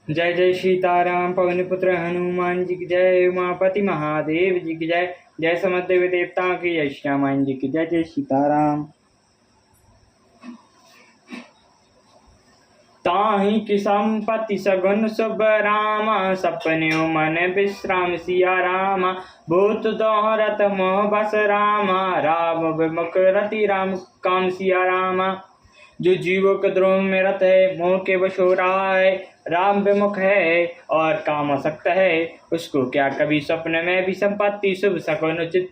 जय जय सीताराम पवन पुत्र हनुमान जी की जय। उमापति महादेव जी की जय। जय समस्त देवी देवताओं की जय। श्यामान जी की जय। जय सीताराम। ताहि की संपत्ति सगुन शुभ रामा, सपन्यो मन विश्राम सिया रामा। भूत दोहरत मोह बस रामा, राम विमुख रति राम काम सिया रामा। जो जीवों के द्रोह में रत है, मोह के वश हो रहा है, राम विमुख है और काम आसक्त है, उसको क्या कभी स्वप्न में भी संपत्ति शुभ सकुन उचित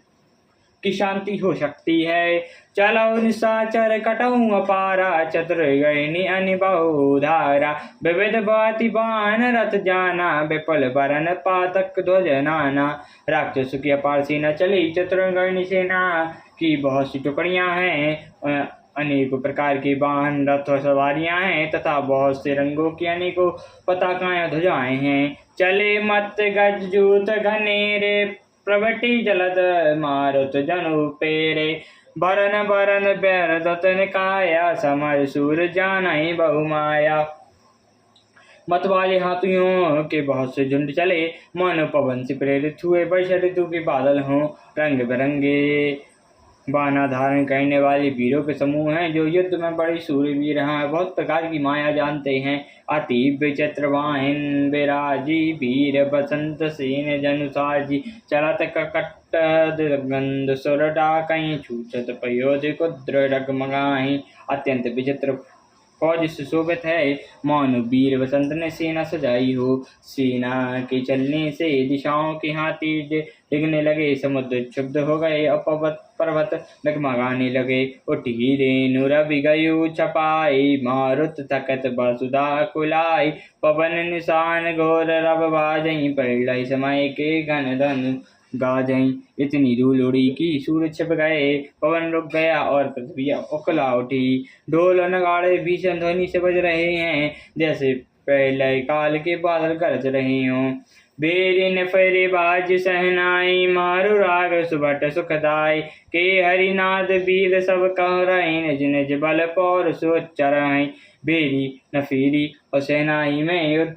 की शांति हो सकती है। चलो निशाचर कटऊ अपारा, चतुर गयनी अनिबहु धारा। विविध भांति बान रथ जाना, विपुल बरन पातक ध्वज नाना। राक्षस की अपार सेना चली, चतुर गयनी सेना की बहुत सी टुकड़ियां हैं। अनेक प्रकार के वाहन रथ सवारियां हैं तथा बहुत से रंगों की अनेकों पताकाएं ध्वजाएं हैं। चले मत गज जूत घनेरे, प्रवटी जलद मारुत जनु पेरे। बरन बरन बैर दतन काया, समर सूर जानाई बहुमाया। मत वाले हाथियों के बहुत से झुंड चले, मानो पवन से प्रेरित हुए वर्षा ऋतु के बादल हों। रंग बिरंगे बाना धारण करने वाले वीरों के समूह हैं, जो युद्ध में बड़े सूरवीर हैं, बहुत प्रकार की माया जानते हैं। अति विचित्र वाहिन विराजी, वीर बसंत सेन जनुसाजी। चलत ककट गंध सुर डाकहीं, छूछत पयोधि कुद्र डगमगाहीं। अत्यंत विचित्र फौज सुशोभित है, मानो वीर बसंत ने सेना सजाई हो। सेना के चलने से दिशाओं के हाथी डिगने लगे, समुद्र क्षुब्ध हो गए और पर्वत डगमगाने लगे। उठी रेणु रवि गयु छपाई, मारुत थकत वसुधा कुलाई। पवन निशान घोर रव बाजई, पड़ई समय के घन धनु गाजई। इतनी धूल उड़ी कि सूरज छिप गए, पवन रुक गया और पृथ्वी उखला उठी। ढोल और नगाड़े भीषण ध्वनि से बज रहे हैं, जैसे प्रलय काल के बादल गरज रहे हों। बेरिन फेरे बाज सहनाई, मारु राग सुभट सुखदाई। के हरिनाद वीर सब कह रहे, निज निज बल पौर सोचरहि। बेरी न फेरी और सहनाई में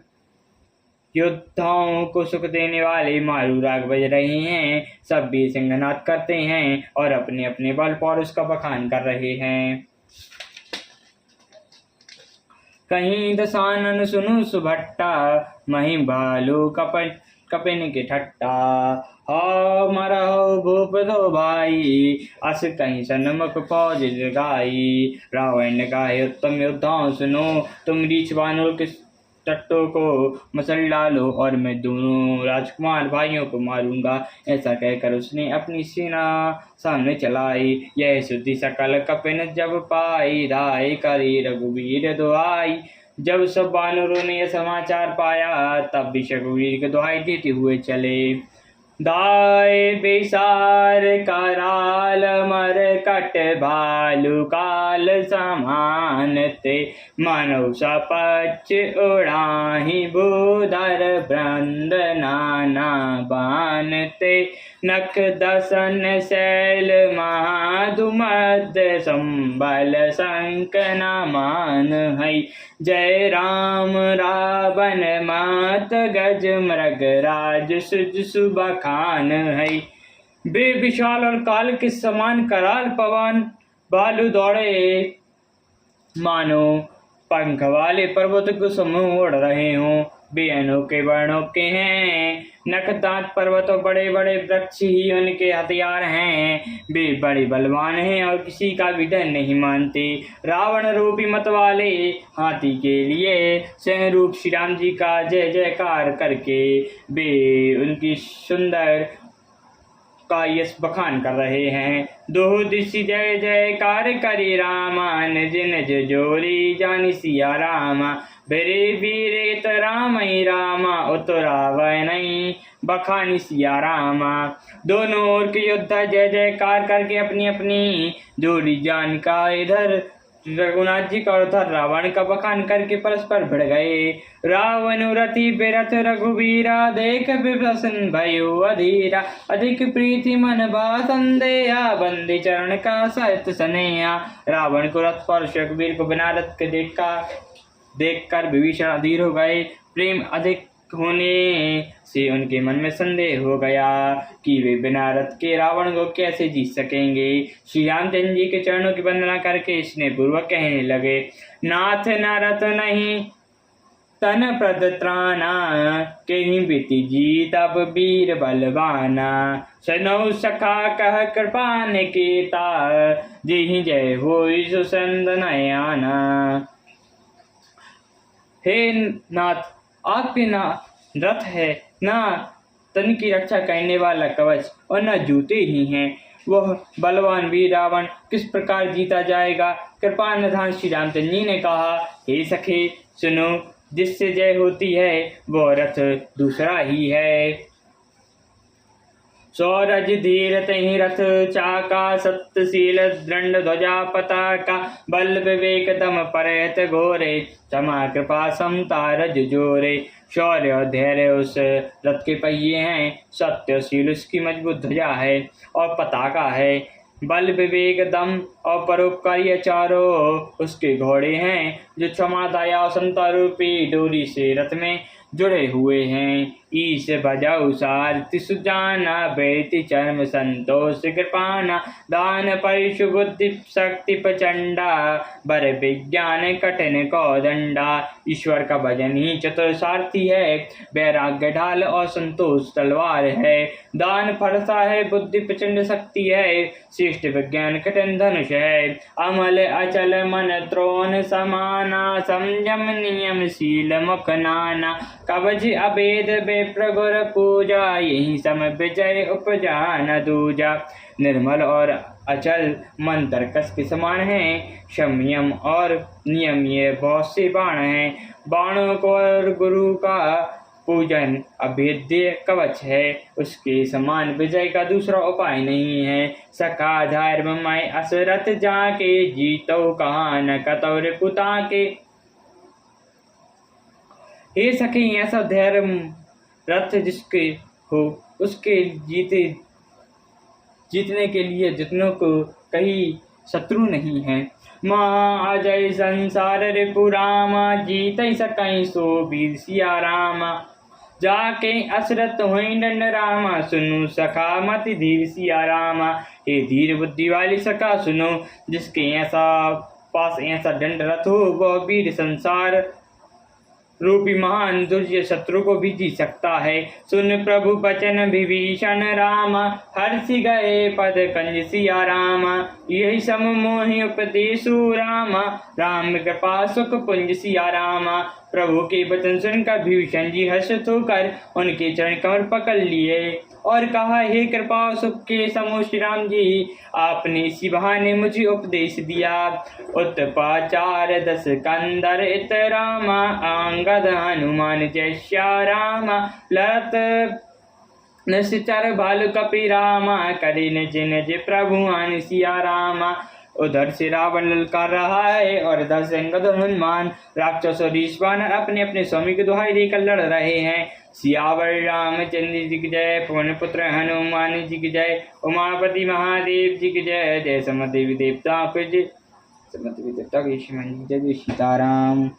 योद्धाओं को सुख देने वाले मारू राग बज रहे हैं। सब भी सिंहनाद करते हैं और अपने अपने बल पौरुष का बखान कर रहे हैं। कहीं दसानन सुनु सुभट्टा, मही भालू कपिन के ठट्टा। हो मरहो भूप दो भाई, अस कहीं सन्मुख फौज लगाई। रावण ने कहा, उत्तम योद्धाओं सुनो, तुम रीछ बानर के टट्टों को मसल डालो और मैं दोनों राजकुमार भाइयों को मारूंगा। ऐसा कहकर उसने अपनी सेना सामने चलाई। यह सुधि सकल कपिन जब पाई, राय करी रघुवीर दुहाई। जब सब बानरों ने यह समाचार पाया, तब भी रघुवीर के दुहाई देते हुए चले। दाय बेसार कराल मर कट भालू काल समान ते। मानव सपच उड़ाही भूधर ब्रंद नाना बानते। नख दसन शैल महाधुमद संबल संक न मान है। जय राम रावण मात गज मृग राज सुज सुबखान है। बे विशाल और काल के समान कराल पवन भालू दौड़े, मानो पंख वाले पर्वत को समूह उड़ रहे हों। बे अनोखे वर्णों के हैं, नख दांत पर्वतों बड़े बड़े वृक्ष ही उनके हथियार हैं। वे बड़े बलवान हैं और किसी का भी डर नहीं मानते। रावण रूपी मत वाले हाथी के लिए स्वयं रूप श्री राम जी का जय जयकार करके वे उनकी सुंदर का यश बखान कर रहे हैं। दो दिशि जय जयकार करी रामा, निज निज जोरी जानि सिया रामा। बेरे वीरेत रामई रामा, उतरावनई बखानी सिया रामा। दोनों ओर के योद्धा जय जयकार करके अपनी अपनी जोड़ी जान का इधर रघुनाथ जी का उधर रावण का बखान करके परस्पर भिड़ गए। रावण रति बिरथ रघुवीरा, देख विप्रसन भयो अधीरा। अधिक प्रीति मन भा संदेहा, बंदी चरण का सहित स्नेहा। रावण को रथ पर रघुवीर को बिना रथ के देखा देखकर विभीषण अधीर हो गए। प्रेम अधिक होने से उनके मन में संदेह हो गया कि वे बिना रथ के रावण को कैसे जीत सकेंगे। श्री रामचंद्र जी के चरणों की वंदना करके स्नेह पूर्वक कहने लगे, नाथ न रथ नहीं तन प्रद त्राना, कहीं बीती जीत अब वीर बलवाना। सनौ सखा कह कृपान केता, जेहि जय होई सुसंद नयाना। हे नाथ, आपके ना रथ है, ना तन की रक्षा करने वाला कवच और न जूते ही हैं। वह बलवान वीर रावण किस प्रकार जीता जाएगा। कृपा निधान श्री रामचंद्र जी ने कहा, हे सखे सुनो, जिससे जय होती है वह रथ दूसरा ही है। सौरज धीर तहि रथ चाका, सत्यशील दृढ़ ध्वजा पताका। बल विवेक दम परहित घोरे, क्षमा कृपा समता रज जोरे। शौर्य और धैर्य उस रथ के पहिए हैं, सत्यशील उसकी मजबूत ध्वजा है और पताका है। बल विवेक दम और परोपकारी चारों उसके घोड़े हैं, जो क्षमा दया और समता रूपी डोरी से रथ में जुड़े हुए हैं। ईश भजऊ सारथि सुजाना, बेति चर्म संतोष कृपाना। दान परिशु बुद्धि शक्ति प्रचंडा, बर विज्ञान कठिन कौदंडा। ईश्वर का भजन ही चतुर सारथी है, वैराग्य ढाल और संतोष तलवार है। दान फरसा है, बुद्धि प्रचंड शक्ति है, श्रेष्ठ विज्ञान कठिन धनुष है। अमल अचल मन त्रोण समाना, संयम नियम शील मुख नाना। कवच अभेद विप्र गुर पूजा, यही सम विजय उपजा न दूजा। निर्मल और अचल मन तर्कस के समान है, संयम और नियम ये बहुत से बाण हैं। बाणों को और गुरु का पूजन अभेद्य कवच है, उसके समान विजय का दूसरा उपाय नहीं है। सखा धर्ममय असरथ जाके, जीतो कहा न कतौ रिपुता के। हे सखी, ऐसा धैर्य रथ जिसके हो, उसके जीतने के लिए जितनों को कहीं शत्रु नहीं है। माँ अजय संसार रिपु रामा, जीत सकई सो वीर सिया रामा। जाके असरत हुई दंड रामा, सुनु सखा मति धीर सिया रामा। हे धीर बुद्धि वाली सखा सुनो, जिसके पास ऐसा दंड रथ हो, वह वीर संसार रूपी महान दुर्जय शत्रु को भी जीत सकता है। सुन प्रभु बचन विभीषण रामा, हर्षि गए पद कंज सिया रामा। यही सम मोहि उपदेशु रामा, राम कृपा सुख पुंज सिया रामा। प्रभु के वचन सुनकर विभीषण जी हर्षित होकर उनके चरण कमर पकड़ लिए और कहा, हे कृपा सुख के समूह श्री राम जी, आपने इसी बहाने मुझे उपदेश दिया। उत्पाचार दस कंदर इत रामा, अंगद हनुमान जय श्या रामा। लरत निश्चर भालु कपि रामा, करे निज निज प्रभु आन सिया रामा। उधर से रावण ललकार रहा है और इधर से अंगद और हनुमान राक्षस और ईश्वर अपने अपने स्वामी की दुहाई देकर लड़ रहे हैं। सियावर रामचंद्र जी की जय, पवन पुत्र हनुमान जी की जय, उमापति महादेव जी की जय। जय समदेवी देवता की जय, समदेवी देवता की जय, सीताराम।